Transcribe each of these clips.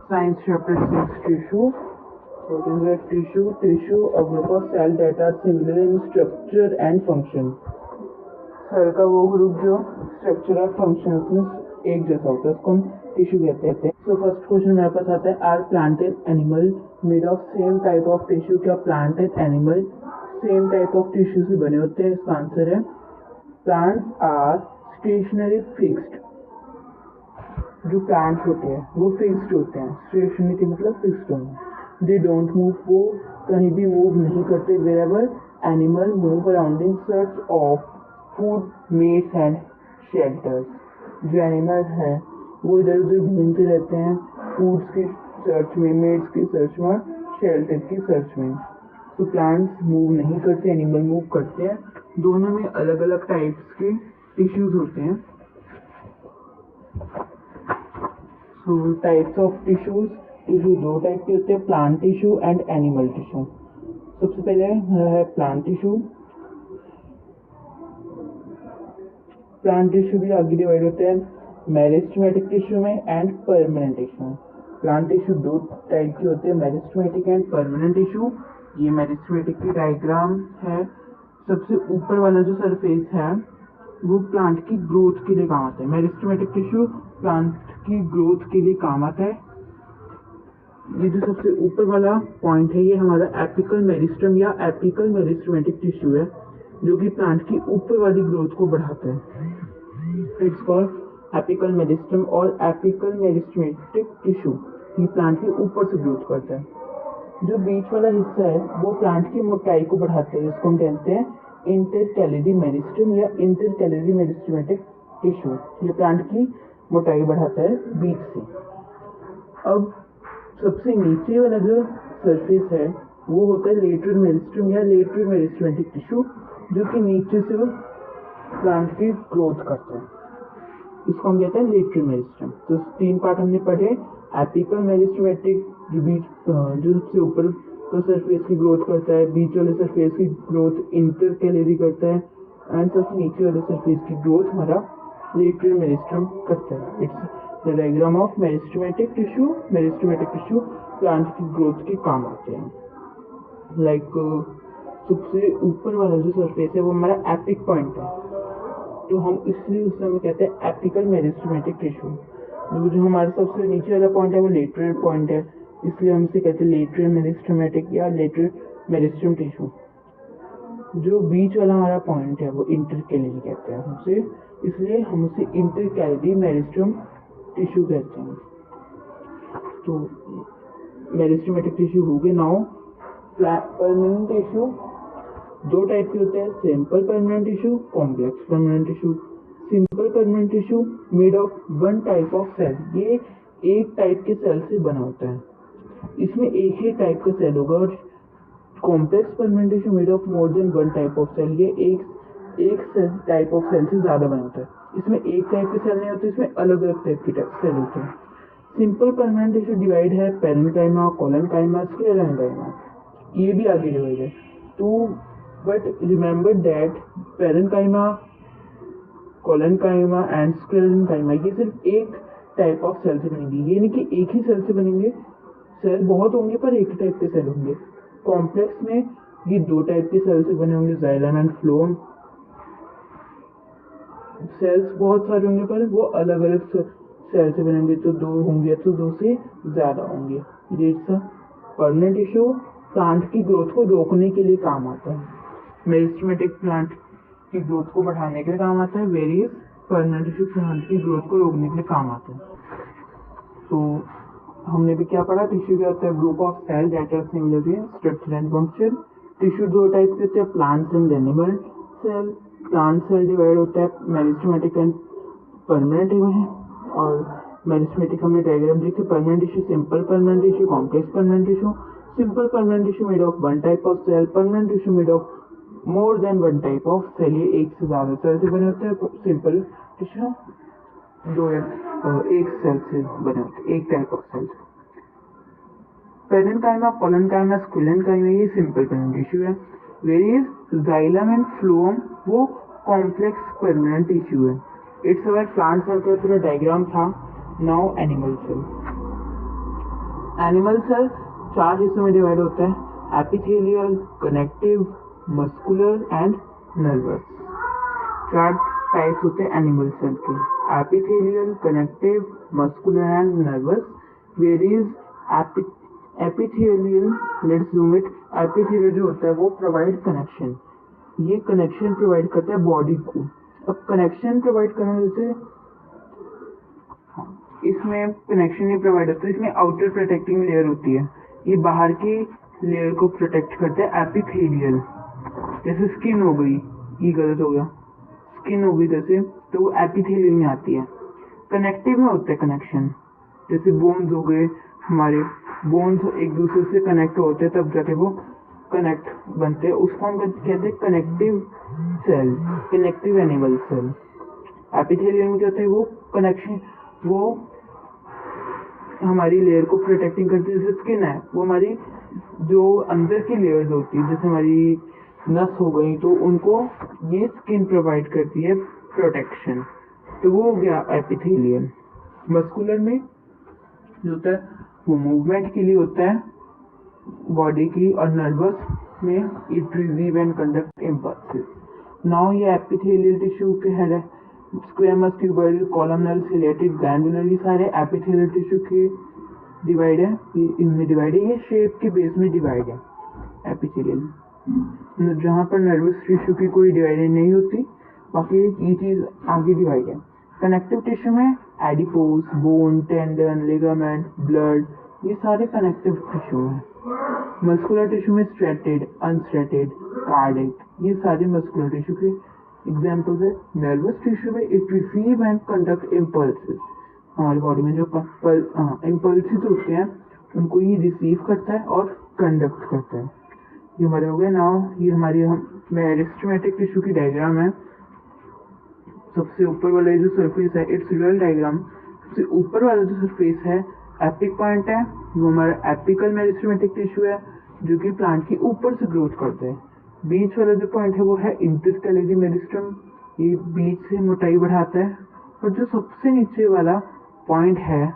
Science chapter 6 tissue. What is a tissue? Tissue, a group of cell that are similar in structure and function. Cell का वो group जो structure और functions में एक जैसा होता है उसको हम टिश्यू कहते हैं. सो फर्स्ट क्वेश्चन मेरे पास आता है, are plant and animal made of same type of tissue? क्या plant and animal same type of tissue से बने होते हैं? इसका आंसर है प्लांट्स आर स्टेशनरी फिक्स्ड. जो प्लांट्स होते हैं वो फिक्स्ड होते हैं. स्टेशनरी मतलब फिक्स्ड होना. दे डोंट मूव, वो कहीं भी मूव नहीं करते. Wherever animal move around in search of food, mates and shelters. जो एनिमल हैं वो इधर उधर घूमते रहते हैं फूड्स की सर्च में, मेट्स की सर्च में, शेल्टर की सर्च में. तो प्लांट्स मूव नहीं करते, एनिमल मूव करते हैं. दोनों में अलग अलग टाइप्स के टिश्यूज होते हैं. सो टाइप्स ऑफ टिश्यूज, टिश्यू दो टाइप के होते हैं, plant tissue and animal tissue. सबसे पहले है प्लांट टिश्यू. प्लांट टिश्यू भी आगे डिवाइड होते हैं मेरिस्टेमेटिक टिश्यू में एंड परमानेंट टिश्यू में. प्लांट टिश्यू दो टाइप के होते हैं, मेरिस्टेमेटिक एंड परमानेंट टिश्यू. ये मेरिस्टेमेटिक की डायग्राम है. सबसे ऊपर वाला जो सरफेस है वो प्लांट की ग्रोथ के लिए काम आता है. मेरिस्टेमेटिक टिश्यू प्लांट की ग्रोथ के लिए काम आता है. ये जो सबसे ऊपर वाला पॉइंट है ये हमारा एपिकल मेरिस्टम या एपिकल मेरिस्टेमेटिक टिश्यू है जो कि प्लांट की ऊपर वाली ग्रोथ को बढ़ाता है. इट्स कॉल्ड एपिकल मेरिस्टम और एपिकल मेरिस्टेमेटिक टिश्यू. ये प्लांट के ऊपर से ग्रोथ करता है. जो बीच वाला हिस्सा है वो प्लांट की मोटाई को बढ़ाता है जिसको हम कहते हैं इंटरकैलरी मेरिस्टम या इंटरकैलरी मेरिस्टेमेटिक टिश्यू. ये प्लांट की मोटाई बढ़ाता है बीच से. अब सबसे नीचे वाला जो सरफेस है वो होता है लेटरल मेरिस्टम या लेटरल मेरिस्टेमेटिक टिश्यू जो कि नीचे से वो प्लांट की ग्रोथ करता है. इसको हम कहते हैं लेटरल मेरिस्टम. तो तीन पार्ट हमने पढ़े. एपिकल मेरिस्टेमेटिक जो सबसे ऊपर तो सरफेस की ग्रोथ करता है, बीच वाले सरफेस की ग्रोथ इंटरकैलरी करता है एंड सबसे नीचे वाले सरफेस की ग्रोथ हमारा लेटरल मेरिस्टम करता है. It's the diagram of meristematic tissue. Meristematic tissue plant की ग्रोथ के काम आते हैं. लाइक सबसे ऊपर वाला जो सरफेस है वो हमारा एपिक पॉइंट है तो हम इसलिए उसे हम कहते हैं एपिकल मेरिस्टेमेटिक टिश्यू. जो हमारा सबसे नीचे वाला पॉइंट है वो लेटरल पॉइंट है इसलिए हम इसे कहते हैं लेटरल मेरिस्टेमेटिक या लेटरल मेरिस्टम टिश्यू. जो बीच वाला हमारा पॉइंट है वो इंटरकैलरी कहते हैं हमसे, इसलिए हम उसे इंटरकैलरी मेरिस्टम टिश्यू कहते हैं. तो मेरिस्टेमेटिक टिश्यू हो गए. नाउ परमानेंट टिश्यू दो टाइप के होते हैं, simple permanent tissue, complex permanent tissue. Simple permanent tissue made of one type of cell. ये एक टाइप के सेल से बना होता है, इसमें एक ही टाइप का सेल होगा. और complex permanent tissue made of more than one type of cell. ये एक टाइप ऑफ सेल से ज़्यादा बना होता है. इसमें एक टाइप के सेल नहीं होते, इसमें अलग अलग टाइप के सेल होते हैं. सिंपल परमानेंट टिश्यू डिवाइड है पेरेन्काइमा, कोलेनकाइमा, स्क्लेरेन्काइमा. ये भी आगे डिवाइड है. तो but remember that parenchyma, collenchyma and sclerenchyma ये सिर्फ एक टाइप ऑफ सेल से बनेंगे. ये नहीं कि एक ही सेल से बनेंगे, सेल बहुत होंगे पर एक ही टाइप के सेल होंगे. कॉम्प्लेक्स में ये दो टाइप के सेल से बने होंगे, जाइलम एंड फ्लोएम. सेल्स बहुत सारे होंगे पर वो अलग अलग सेल से बनेंगे, तो दो होंगे तो दो से ज़्यादा होंगे. जैसा परमानेंट टिश्यू प्लांट की ग्रोथ को रोकने के लिए काम आता है. मेरिस्टेमेटिक प्लांट की ग्रोथ को बढ़ाने के लिए काम आता है, वेरियस परमानेंट टिश्यू प्लांट की ग्रोथ को रोकने के लिए काम आता है. तो हमने भी क्या पढ़ा, टिश्यू क्या होता है, group of cell that are similar in structure and function. Tissue दो टाइप के होते हैं, plants and animal cell. Plant cell divide होता है मेरिस्टेमेटिक एंड परमानेंट में. और मेरिस्टेमेटिक हमने डायग्राम देखी. Permanent tissue, simple permanent tissue, complex permanent tissue. Simple permanent tissue made of one type of cell, permanent tissue made of more than one type of cell. ये एक से ज़्यादा cell से बने होते हैं. सिंपल टिश्यू दो या एक सेल से बने होते हैं, एक type of cell. Parenchyma, collenchyma, sclerenchyma ये सिंपल परमानेंट टिश्यू है. वेरियस जाइलम एंड फ्लोएम वो कॉम्प्लेक्स परमानेंट टिश्यू है. इट्स अवर प्लांट सेल का पूरा डायग्राम था. Now animal cell. Animal cell 4 हिस्सों में डिवाइड होते हैं, epithelial, connective, muscular and nervous. 4 types होते हैं एनिमल सेल के, epithelial, connective, muscular and nervous. Varies epithelial, let's zoom it. Epithelial जो होता है वो प्रोवाइड कनेक्शन, ये कनेक्शन प्रोवाइड करता है बॉडी को। अब कनेक्शन प्रोवाइड करना, जैसे इसमें कनेक्शन नहीं प्रोवाइड होता, इसमें आउटर प्रोटेक्टिंग लेयर होती है, ये बाहर की लेयर को प्रोटेक्ट करते हैं एपिथेलियल। जैसे स्किन हो गई, ये गलत हो गया, स्किन हो गई जैसे, तो वो एपिथेलियल में आती है। कनेक्टिव में होता है कनेक्शन, जैसे बोन्स हो गए, हमारे बोन्स एक दूसरे से कनेक्ट होते हैं तब जाके वो कनेक्ट बनते हैं, उसको हम कहते हैं connective cell, connective animal cell. Epithelial में क्या होता है, वो कनेक्शन, वो हमारी लेयर को प्रोटेक्टिंग करती है। जैसे स्किन है, वो हमारी जो अंदर की लेयर्स होती है, जैसे हमारी नस हो गई, तो उनको ये स्किन प्रोवाइड करती है प्रोटेक्शन, तो वो हो गया एपिथेलियल। मस्कुलर में जो होता है वो मूवमेंट के लिए होता है बॉडी की, और नर्वस में it receive and conduct impulses. Now ये एपिथेलियल टिश्यू के हेड है, squamous, cuboidal, columnar, chelated, glandular, ये सारे एपिथेलियल टिश्यू के डिवाइड है, इनमें डिवाइड है, ये शेप के बेस में डिवाइड है एपिथेलियल। जहाँ पर नर्वस टिश्यू की कोई डिवाइड नहीं होती, बाकी ये चीज आगे डिवाइड है। कनेक्टिव टिश्यू में adipose, bone, tendon, ligament, blood, ये सारे कनेक्टिव टिश्यू हैं। मस्कुलर टिश्यू में स्ट्रेटेड, अनस्ट्रेटेड, कार्डिक, ये सारे मस्कुलर टिश्यू के एग्जाम्पल्स है। नर्वस टिश्यू में it receive and conduct impulses, हमारी बॉडी में जो इम्पल्सेस होते हैं उनको ये रिसीव करता है और कंडक्ट करता है। ये हमारे हो गए। नाउ ये हमारी मेरिस्टेमेटिक टिश्यू की डायग्राम है। सबसे ऊपर वाला जो सरफेस है, इट्स रियल डायग्राम। सबसे ऊपर वाला जो सरफेस है एपिक पॉइंट है, वो हमारा एपिकल मेरिस्टेमेटिक टिश्यू है जो कि प्लांट की ऊपर से ग्रोथ करता है। बीच वाला जो पॉइंट है वो है इंटरस्टेलरी मेरिस्टम, ये बीच से मोटाई बढ़ाता है। और जो सबसे नीचे वाला पॉइंट है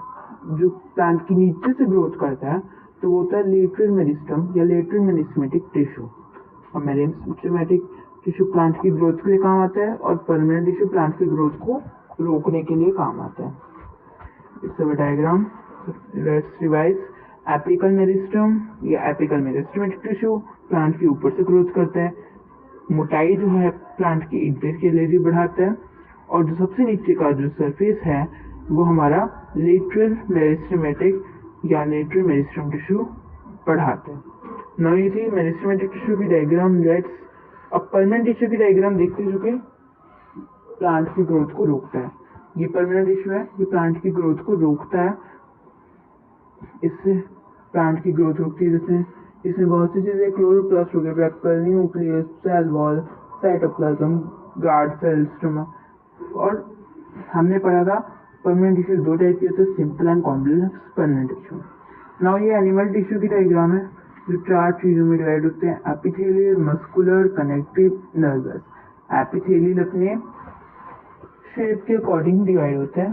जो प्लांट की नीचे से ग्रोथ करता है, तो वो होता है लेटरल मेरिस्टम या लेटरल मेरिस्टेमेटिक टिश्यू। और मेरिस्टेमेटिक टिश्यू प्लांट की ग्रोथ के लिए काम आता है, और परमानेंट टिश्यू प्लांट की ग्रोथ को रोकने के लिए काम आता है। It's a diagram, let's revise. Apical meristem या एपिकल मेरिस्टेमेटिक टिश्यू प्लांट के ऊपर से ग्रोथ करता है, मोटाई जो है प्लांट की इंटरस्टेलरी बढ़ाता है, और जो सबसे नीचे का जो सरफेस है वो हमारा लेटरल मेरिस्टेमेटिक या लेटरल मेरिस्टम टिश्यू बढ़ाता है। नाउ ये थी मेरिस्टेमेटिक टिश्यू की डायग्राम। लेट्स अब परमानेंट टिश्यू की डायग्राम देखते हैं जो कि प्लांट की ग्रोथ को रोकता है। ये परमानेंट टिश्यू है, ये प्लांट की ग्रोथ को रोकता है, इससे प्लांट की ग्रोथ रुकती है। जैसे इसमें बहुत सी चीजें, क्लोरोप्लास्ट हो गया, vacuole, nucleus, cell wall, cytoplasm, guard cell, stoma. और हमने पढ़ा था परमानेंट टिश्यू 2 टाइप के होते हैं, simple and complex permanent tissue. Now ये एनिमल टिश्यू की डायग्राम है जो 4 चीजों में डिवाइड होते हैं, epithelial, muscular, connective, nervous. Epithelial अपने शेप के अकॉर्डिंग डिवाइड होता है,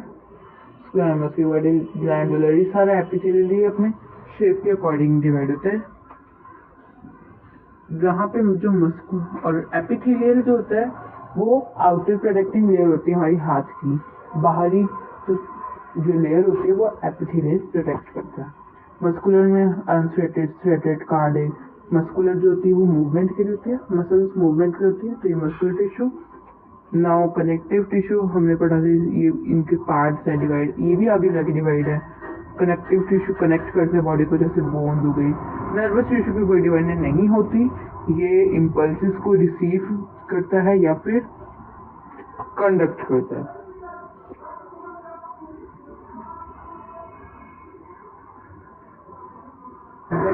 स्क्वेमस, क्यूबोइडल, ग्लैंडुलर, ये सारा एपिथेलियल ही अपने शेप के अकॉर्डिंग डिवाइड होता है। जहाँ पे जो मस्कुलर और एपिथेलियल जो होता है वो आउटर प्रोटेक्टिंग लेयर होती है हमारी हाथ की, बाहरी जो लेयर होती है वो एपिथेलियल प्रोटेक्ट करता है। मस्कुलर में अनस्ट्रेटेड, स्ट्रेटेड, कार्डिक। मस्कुलर जो होती है वो मूवमेंट के लिए होती है, मसल्स मूवमेंट की होती है, तो ये muscular tissue. Now connective tissue हमने पढ़ा था, ये इनके पार्ट्स है डिवाइड, ये भी आगे जाके डिवाइड है। कनेक्टिव टिश्यू कनेक्ट करते हैं बॉडी को, जैसे बोन्स हो गई। नर्वस टिश्यू की कोई डिवाइड नहीं होती, ये इम्पल्सेस को रिसीव करता है या फिर कंडक्ट करता है।